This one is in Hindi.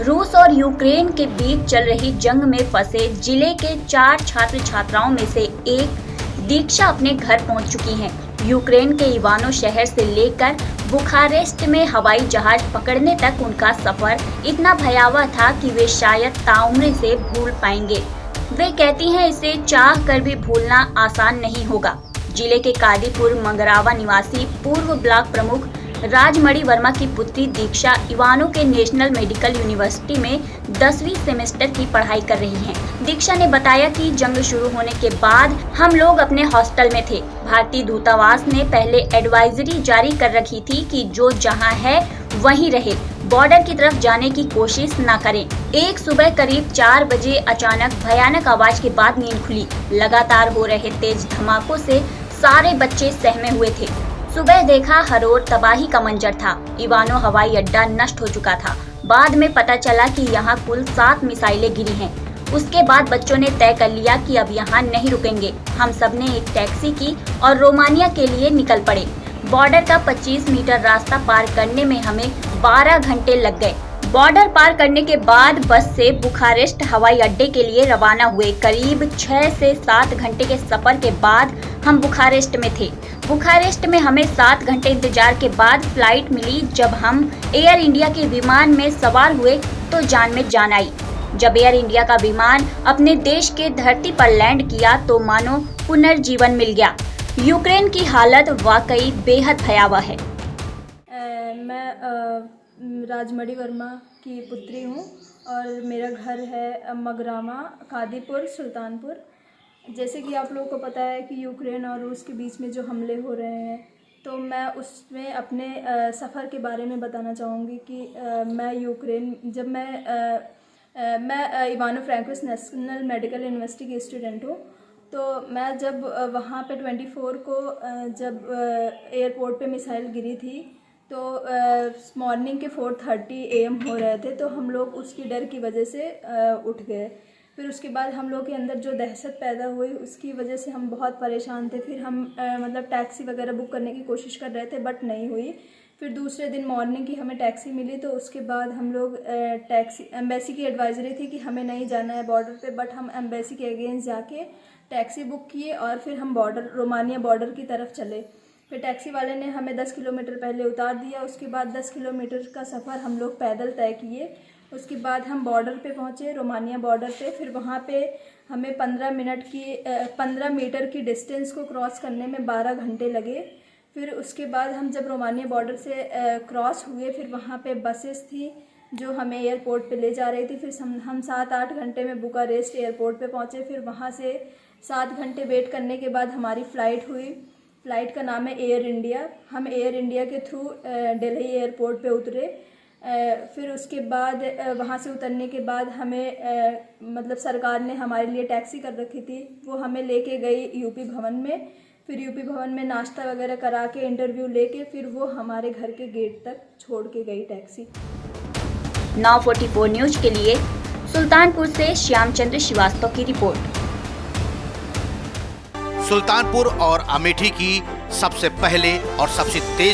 रूस और यूक्रेन के बीच चल रही जंग में फंसे जिले के 4 छात्र छात्राओं में से एक दीक्षा अपने घर पहुंच चुकी हैं। यूक्रेन के इवानो शहर से लेकर बुखारेस्ट में हवाई जहाज पकड़ने तक उनका सफर इतना भयावह था कि वे शायद ताउम्र से भूल पाएंगे। वे कहती हैं इसे चाह कर भी भूलना आसान नहीं होगा। जिले के कादीपुर मंगरावा निवासी पूर्व ब्लॉक प्रमुख राजमणि वर्मा की पुत्री दीक्षा इवानो के नेशनल मेडिकल यूनिवर्सिटी में 10वीं सेमेस्टर की पढ़ाई कर रही हैं। दीक्षा ने बताया कि जंग शुरू होने के बाद हम लोग अपने हॉस्टल में थे। भारतीय दूतावास ने पहले एडवाइजरी जारी कर रखी थी कि जो जहां है वहीं रहे, बॉर्डर की तरफ जाने की कोशिश न करें। एक सुबह करीब 4 बजे अचानक भयानक आवाज के बाद नींद खुली। लगातार हो रहे तेज धमाकों से सारे बच्चे सहमे हुए थे। सुबह देखा हर ओर तबाही का मंजर था। इवानो हवाई अड्डा नष्ट हो चुका था। बाद में पता चला कि यहाँ कुल 7 मिसाइलें गिरी हैं। उसके बाद बच्चों ने तय कर लिया कि अब यहाँ नहीं रुकेंगे। हम सब ने एक टैक्सी की और रोमानिया के लिए निकल पड़े। बॉर्डर का 25 मीटर रास्ता पार करने में हमें 12 घंटे लग गए। बॉर्डर पार करने के बाद बस से बुखारेस्ट हवाई अड्डे के लिए रवाना हुए। करीब 6 से 7 घंटे के सफर के बाद हम बुखारेस्ट में थे। बुखारेस्ट में हमें 7 घंटे इंतजार के बाद फ्लाइट मिली। जब हम एयर इंडिया के विमान में सवार हुए तो जान में जान आई। जब एयर इंडिया का विमान अपने देश के धरती पर लैंड किया तो मानो पुनर्जीवन मिल गया। यूक्रेन की हालत वाकई बेहद भयावह है। मैं राजमणि वर्मा की पुत्री हूँ और मेरा घर है मगरामा, कादीपुर, सुल्तानपुर। जैसे कि आप लोगों को पता है कि यूक्रेन और रूस के बीच में जो हमले हो रहे हैं, तो मैं उसमें अपने सफ़र के बारे में बताना चाहूँगी कि मैं यूक्रेन जब मैं इवानो फ्रैंकोस नेशनल मेडिकल यूनिवर्सिटी की स्टूडेंट हूँ। तो मैं जब वहाँ पे 24 को जब एयरपोर्ट पे मिसाइल गिरी थी तो मॉर्निंग के 4:30 AM हो रहे थे, तो हम लोग उसकी डर की वजह से उठ गए। फिर उसके बाद हम लोग के अंदर जो दहशत पैदा हुई उसकी वजह से हम बहुत परेशान थे। फिर हम मतलब टैक्सी वगैरह बुक करने की कोशिश कर रहे थे बट नहीं हुई। फिर दूसरे दिन मॉर्निंग की हमें टैक्सी मिली, तो उसके बाद हम लोग एम्बेसी की एडवाइजरी थी कि हमें नहीं जाना है बॉर्डर पे, बट हम एम्बेसी के अगेंस्ट जाके टैक्सी बुक किए और फिर हम रोमानिया बॉर्डर की तरफ चले। फिर टैक्सी वाले ने हमें 10 किलोमीटर पहले उतार दिया। उसके बाद 10 किलोमीटर का सफ़र हम लोग पैदल तय किए। उसके बाद हम बॉर्डर पे पहुँचे, रोमानिया बॉर्डर पे। फिर वहाँ पे हमें 15 मीटर की डिस्टेंस को क्रॉस करने में 12 घंटे लगे। फिर उसके बाद हम जब रोमानिया बॉर्डर से क्रॉस हुए, फिर वहाँ पे बसेस थी जो हमें एयरपोर्ट पे ले जा रही थी। फिर हम 7-8 घंटे में बुखारेस्ट एयरपोर्ट पे पहुँचे। फिर वहाँ से 7 घंटे वेट करने के बाद हमारी फ़्लाइट हुई। फ़्लाइट का नाम है एयर इंडिया। हम एयर इंडिया के थ्रू दिल्ली एयरपोर्ट पे उतरे। फिर उसके बाद वहाँ से उतरने के बाद हमें मतलब सरकार ने हमारे लिए टैक्सी कर रखी थी, वो हमें लेके गई यूपी भवन में। फिर यूपी भवन में नाश्ता वगैरह करा के इंटरव्यू लेके फिर वो हमारे घर के गेट तक छोड़ के गई टैक्सी। Now 44 न्यूज के लिए सुल्तानपुर से श्यामचंद्र श्रीवास्तव की रिपोर्ट। सुल्तानपुर और अमेठी की सबसे पहले और सबसे तेज